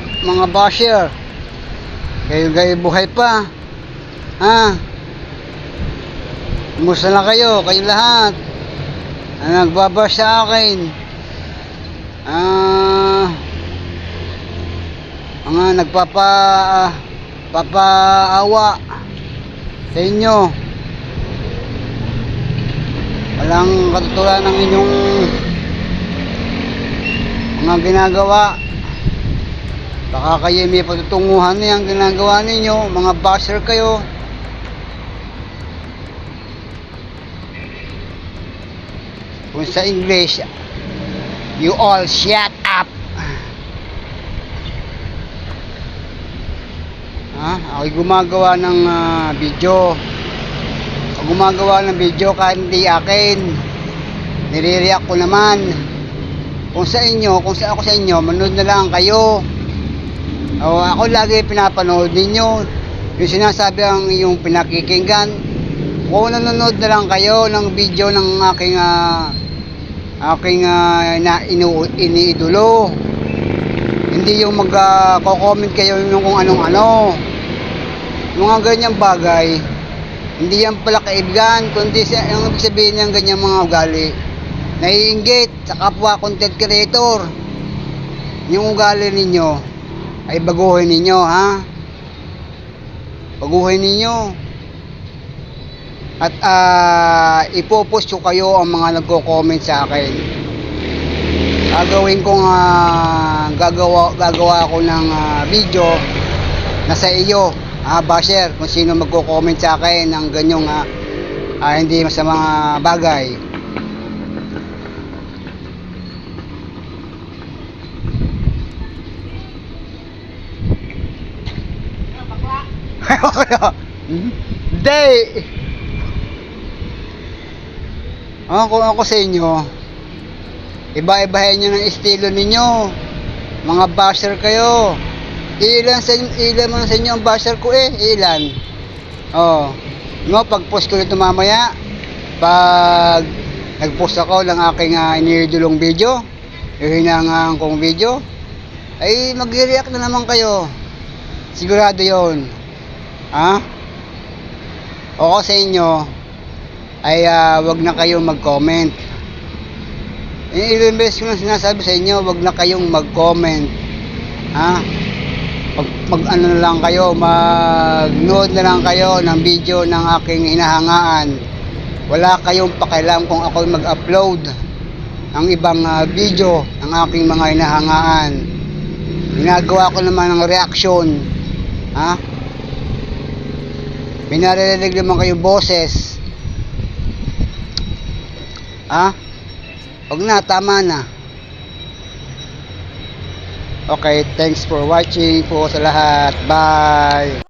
mga basher. Kayo buhay pa. Ha? Kumusta na kayo? Kayo lahat. Nagbabash sa akin. Mga papaawa sa inyo. Walang katutulan ng inyong mga ginagawa. Baka kayo may patutunguhan na yung ginagawa ninyo. Mga basher kayo. Kung sa English, you all shut up. Ako'y gumagawa ng video. Gumagawa ng video kahit hindi akin. Nire-react ko naman. Kung sa ako sa inyo, manood na lang kayo. Ako lagi pinapanood ninyo. Yung sinasabi ang yung pinakikinggan. Kung nanonood na lang kayo ng video ng aking iniidolo. Hindi yung mag-comment kayo yung kung anong-ano. Yung mga ganyang bagay, hindi yan pala kaibigan, kundi yung ibig sabihin ng ganyang mga ugali. Naiinggit sa kapwa content creator. Yung ugali ninyo ay baguhin ninyo, ha? Baguhin ninyo. At ipopost ko kayo ang mga nagko-comment sa akin. Gagawa ako ng video na sa iyo, basher, kung sino magko-comment sa akin ng ganyong hindi masamang bagay. Hindi. Kung ako sa inyo, iba-ibahin nyo ng estilo ninyo. Mga basher kayo. Ilan mo sa inyo ang basher ko ilan. Pag-post ko nito mamaya, pag nag-post ako ng aking iniidolong video, yung hinangaan kong video, ay mag-react na naman kayo. Sigurado yon. Ako sa inyo ay wag na kayong mag-comment. Ilang beses ko na sinasabi sa inyo, wag na kayong mag-comment. Mag-ano na lang kayo, mag-nood na lang kayo ng video ng aking hinahangaan. Wala kayong pakialam kung ako mag-upload ng ibang video ng aking mga hinahangaan. Ginagawa ko naman ng reaction. May naririnig naman kayong boses. Huwag na, tama na. Okay, thanks for watching po sa lahat. Bye!